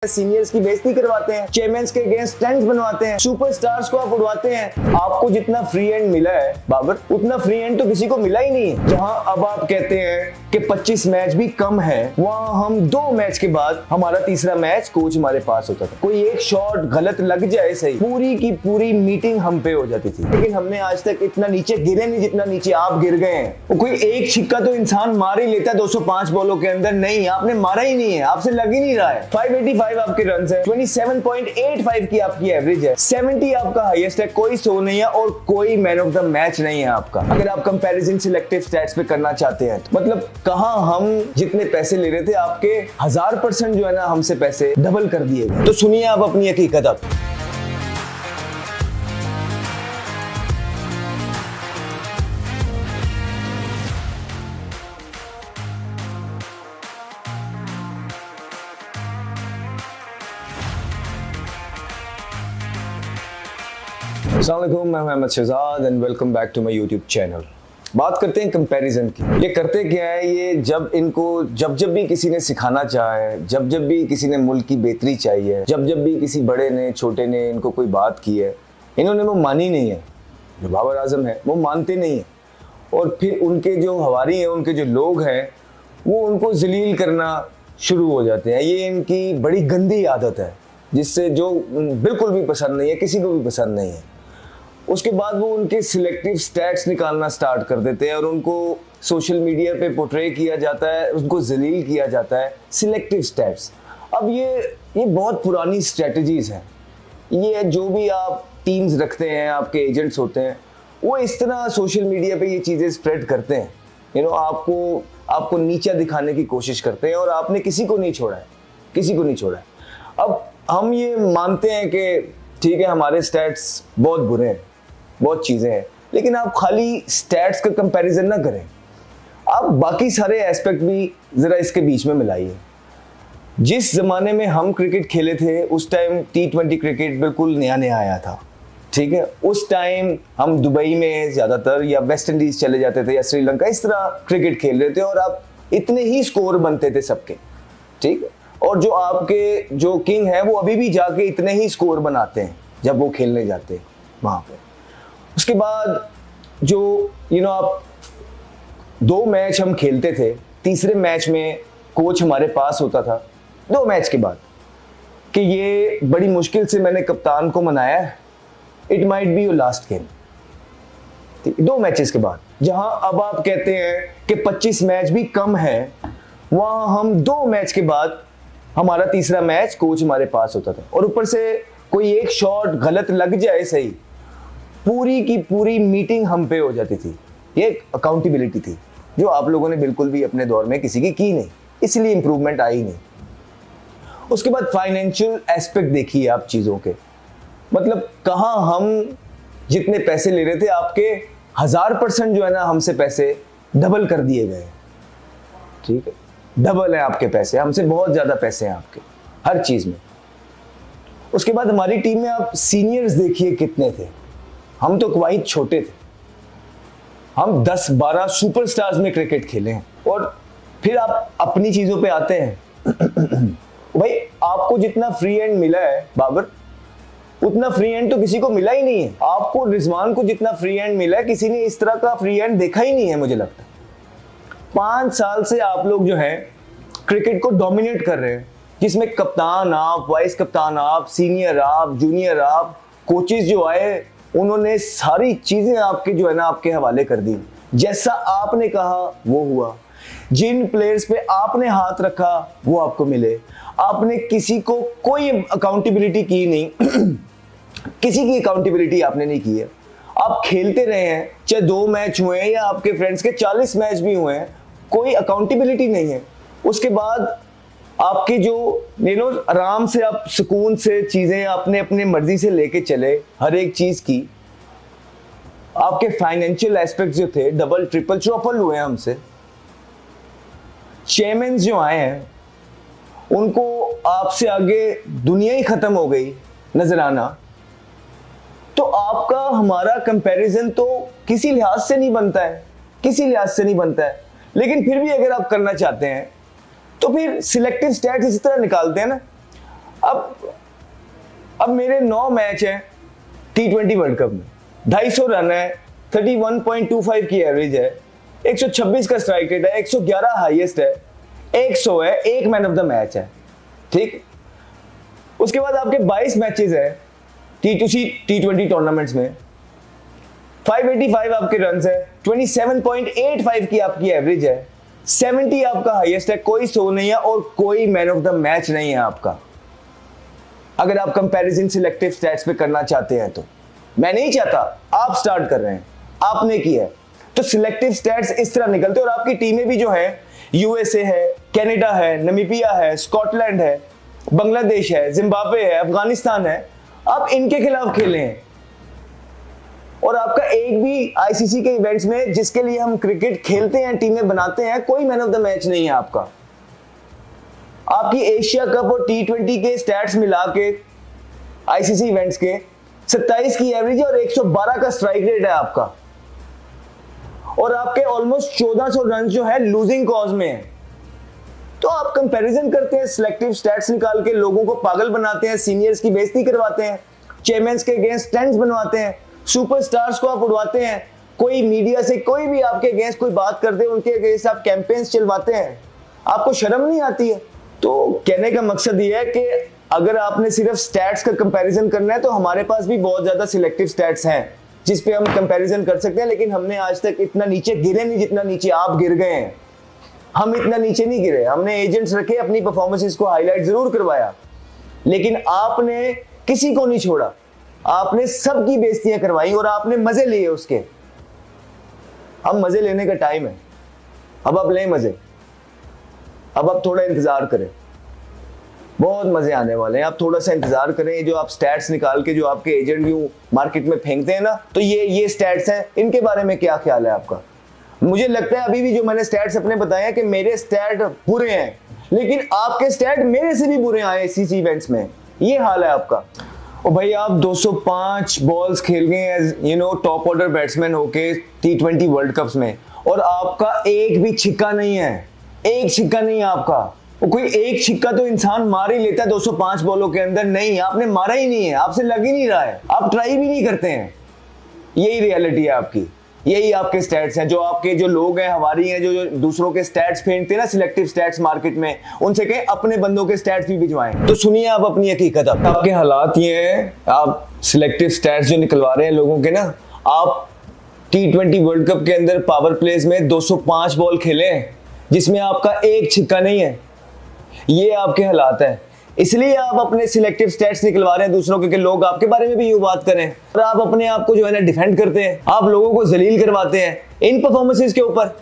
Seniors की बेइज्जती करवाते हैं, चेयरमैन्स के अगेंस्ट स्टैंड्स बनवाते हैं, सुपरस्टार्स को आप उड़वाते हैं। आपको जितना फ्री एंड मिला है बाबर, उतना फ्री एंड तो किसी को मिला ही नहीं है। जहां अब आप कहते हैं कि 25 मैच भी कम है, वहां हम 2 मैच के बाद हमारा तीसरा मैच कोच हमारे पास होता था। कोई एक शॉट गलत लग जाए सही, पूरी की पूरी मीटिंग हम पे हो जाती थी। लेकिन हमने आज तक इतना नीचे गिरे नहीं जितना नीचे आप गिर गए हैं। कोई एक छिक्का तो इंसान मार ही लेता है 205 बॉलों के अंदर, नहीं आपने मारा ही नहीं है, आपसे लग ही नहीं रहा है। 585 आपके रन है, 27.85 की आपकी एवरेज है, 70 आपका हाईएस्ट है, कोई सो नहीं है और कोई मैन ऑफ द मैच नहीं है आपका। अगर आप कंपैरिजन सिलेक्टिव स्टैट्स पे करना चाहते हैं तो मतलब कहां हम जितने पैसे ले रहे थे आपके 1000% जो है ना हमसे पैसे डबल कर दिए गए। तो सुनिए आप अपनी हकीकत। अब अस्सलाम वालेकुम, मैं Mohammad Shahzad and welcome back to my YouTube channel. बात करते हैं कंपैरिजन की। ये करते क्या है, ये जब भी किसी ने सिखाना चाहे, जब भी किसी ने मुल्क की बेहतरी चाहिए, जब भी किसी बड़े ने छोटे ने इनको कोई बात की है, इन्होंने वो मानी नहीं है। जो बाबर आजम है वो मानते नहीं है और फिर उनके जो हवारी हैं, उनके जो लोग हैं, वो उनको जलील करना शुरू हो जाते हैं। ये इनकी बड़ी गंदी आदत है जिससे जो बिल्कुल भी पसंद नहीं है, किसी को भी पसंद नहीं है। उसके बाद वो उनके सिलेक्टिव स्टैट्स निकालना स्टार्ट कर देते हैं और उनको सोशल मीडिया पे पोर्ट्रे किया जाता है, उनको जलील किया जाता है, सिलेक्टिव स्टैट्स। अब ये बहुत पुरानी स्ट्रेटजीज हैं। ये जो भी आप टीम्स रखते हैं, आपके एजेंट्स होते हैं, वो इस तरह सोशल मीडिया पे ये चीज़ें स्प्रेड करते हैं। आपको नीचा दिखाने की कोशिश करते हैं और आपने किसी को नहीं छोड़ा है, किसी को नहीं छोड़ा है। अब हम ये मानते हैं कि ठीक है हमारे स्टैट्स बहुत बुरे हैं, बहुत चीज़ें हैं, लेकिन आप खाली स्टैट्स का कंपैरिजन ना करें, आप बाकी सारे एस्पेक्ट भी ज़रा इसके बीच में मिलाइए। जिस ज़माने में हम क्रिकेट खेले थे उस टाइम T20 क्रिकेट बिल्कुल नया नया आया था, ठीक है। उस टाइम हम दुबई में ज़्यादातर या वेस्ट इंडीज़ चले जाते थे या श्रीलंका, इस तरह क्रिकेट खेल रहे थे और आप इतने ही स्कोर बनते थे सबके, ठीक है। और जो आपके जो किंग है वो अभी भी जाके इतने ही स्कोर बनाते हैं जब वो खेलने जाते हैं वहाँ पे। उसके बाद जो आप 2 मैच हम खेलते थे, तीसरे मैच में कोच हमारे पास होता था 2 मैच के बाद कि ये बड़ी मुश्किल से मैंने कप्तान को मनाया है, it might be your last game. 2 matches के बाद जहां अब आप कहते हैं कि 25 मैच भी कम है, वहां हम 2 मैच के बाद हमारा तीसरा मैच कोच हमारे पास होता था और ऊपर से कोई एक शॉट गलत लग जाए सही, पूरी की पूरी मीटिंग हम पे हो जाती थी। ये अकाउंटेबिलिटी थी जो आप लोगों ने बिल्कुल भी अपने दौर में किसी की नहीं, इसलिए इंप्रूवमेंट आई नहीं। उसके बाद फाइनेंशियल एस्पेक्ट देखिए आप चीज़ों के, मतलब कहाँ हम जितने पैसे ले रहे थे आपके 1000% जो है ना हमसे पैसे डबल कर दिए गए, ठीक है। डबल है आपके पैसे, हमसे बहुत ज़्यादा पैसे हैं आपके हर चीज़ में। उसके बाद हमारी टीम में आप सीनियर्स देखिए कितने थे, हम तो क्वाइट छोटे थे। हम 10-12 सुपरस्टार्स में क्रिकेट खेले हैं और फिर आप अपनी चीज़ों पे आते हैं। भाई आपको जितना फ्री एंड मिला है बाबर, उतना फ्री एंड तो किसी को मिला ही नहीं है। आपको रिजवान को जितना फ्री एंड मिला है, किसी ने इस तरह का फ्री एंड देखा ही नहीं है मुझे लगता है। 5 साल से आप लोग जो है क्रिकेट को डोमिनेट कर रहे हैं, जिसमें कप्तान आप, वाइस कप्तान आप, सीनियर आप, जूनियर आप, कोचेस जो आए उन्होंने सारी चीजें आपके जो है ना आपके हवाले कर दी। जैसा आपने कहा वो हुआ, जिन प्लेयर्स पे आपने हाथ रखा वो आपको मिले। आपने किसी को कोई अकाउंटेबिलिटी की नहीं। किसी की अकाउंटेबिलिटी आपने नहीं की है। आप खेलते रहे हैं, चाहे 2 मैच हुए हैं या आपके फ्रेंड्स के 40 मैच भी हुए हैं, कोई अकाउंटेबिलिटी नहीं है। उसके बाद आपके जो आराम से आप सुकून से चीजें आपने अपने मर्जी से लेके चले, हर एक चीज की। आपके फाइनेंशियल एस्पेक्ट जो थे डबल ट्रिपल चौपल हुए हमसे। चेयरमैन जो आए हैं उनको आपसे आगे दुनिया ही खत्म हो गई नजर आना। तो आपका हमारा कंपैरिजन तो किसी लिहाज से नहीं बनता है, किसी लिहाज से नहीं बनता है। लेकिन फिर भी अगर आप करना चाहते हैं तो फिर सिलेक्टिव स्टैट्स इस तरह निकालते हैं ना, अब मेरे 9 मैच हैं T20 वर्ल्ड कप में, 250 रन है, 31.25 की एवरेज है, 126 का स्ट्राइक रेट है, 111 हाईएस्ट है, 100 है, 1 मैन ऑफ द मैच है। ठीक, उसके बाद आपके 22 मैचेस है T20 टूर्नामेंट्स में, 585 आपके रन है, 27.85 की आपकी एवरेज है, 70 आपका हाईएस्ट है, कोई 100 नहीं है और कोई मैन ऑफ द मैच नहीं है आपका। अगर आप कंपैरिजन सिलेक्टिव स्टैट्स पे करना चाहते हैं तो मैं नहीं चाहता, आप स्टार्ट कर रहे हैं, आपने किया है, तो सिलेक्टिव स्टैट्स इस तरह निकलते हैं। और आपकी टीमें भी जो है यूएसए है, कनाडा है, नामीबिया है, स्कॉटलैंड है, बांग्लादेश है, जिम्बाब्वे है, अफगानिस्तान है, आप इनके खिलाफ खेले हैं। और आपका एक भी आईसीसी के इवेंट्स में जिसके लिए हम क्रिकेट खेलते हैं, टीमें बनाते हैं, कोई मैन ऑफ द मैच नहीं है आपका। आपकी एशिया कप और T20 के स्टैट्स मिला के आईसीसी इवेंट्स के 27 की एवरेज है और 112 का स्ट्राइक रेट है आपका। और आपके ऑलमोस्ट 1400 रन जो है लूजिंग कॉज में है। तो आप कंपैरिजन करते हैं, सिलेक्टिव स्टैट्स निकाल के लोगों को पागल बनाते हैं, सीनियर्स की बेइज्जती करवाते हैं, चेयरमैन्स के अगेंस्ट स्टंट्स बनवाते हैं, सुपरस्टार्स को आप उड़वाते हैं। कोई मीडिया से कोई भी आपके अगेंस्ट कोई बात करते हैं, उनके अगेंस्ट आप कैंपेन्स चलवाते हैं, आपको शर्म नहीं आती है? तो कहने का मकसद ये है कि अगर आपने सिर्फ स्टैट्स का कंपैरिजन करना है तो हमारे पास भी बहुत ज्यादा सिलेक्टिव स्टैट्स हैं जिस पे हम कंपैरिजन कर सकते हैं, लेकिन हमने आज तक इतना नीचे गिरे नहीं जितना नीचे आप गिर गए हैं। हम इतना नीचे नहीं गिरे, हमने एजेंट्स रखे, अपनी परफॉर्मेंसेस को हाईलाइट जरूर करवाया, लेकिन आपने किसी को नहीं छोड़ा, आपने सबकी बेइज्जतियां करवाई और आपने मजे लिए उसके। अब मजे लेने का टाइम है, अब आप लें मजे, अब आप थोड़ा इंतजार करें, बहुत मजे आने वाले हैं। आप थोड़ा सा इंतजार करें। जो आप स्टैट्स निकाल के जो आपके एजेंट भी मार्केट में फेंकते हैं ना, तो ये स्टैट्स हैं, इनके बारे में क्या ख्याल है आपका? मुझे लगता है अभी भी जो मैंने स्टैट्स अपने बताए हैं कि मेरे स्टैट बुरे हैं, लेकिन आपके स्टैट मेरे से भी बुरे आए आईसीसी इवेंट्स में, ये हाल है आपका। और भाई आप 205 बॉल्स खेल गए हैं टॉप ऑर्डर बैट्समैन होके T20 वर्ल्ड कप्स में, और आपका एक भी छिक्का नहीं है, एक छिक्का नहीं है आपका। वो कोई एक छिक्का तो इंसान मार ही लेता है 205 बॉलों के अंदर, नहीं आपने मारा ही नहीं है, आपसे लग ही नहीं रहा है, आप ट्राई भी नहीं करते हैं। यही रियलिटी है आपकी, यही आपके स्टैट्स हैं। जो आपके जो लोग हैं, हमारी हैं, जो दूसरों के स्टैट्स फेंकते हैं ना, सिलेक्टिव स्टैट्स मार्केट में, उनसे कहें अपने बंदों के स्टैट्स भी भिजवाएं। तो सुनिए आप अपनी हकीकत। आपके हालात ये हैं, आप सिलेक्टिव स्टैट्स जो निकलवा रहे हैं लोगों के ना, आप T20 वर्ल्ड कप के अंदर पावर प्लेस में 205 बॉल खेले जिसमें आपका एक छिक्का नहीं है, ये आपके हालात है। इसलिए आप अपने सिलेक्टिव स्टैट्स निकलवा रहे हैं दूसरों के, लोग आपके बारे में भी यूं बात करें, और आप अपने आप को जो है ना डिफेंड करते हैं, आप लोगों को जलील करवाते हैं इन परफॉर्मेंसेस के ऊपर।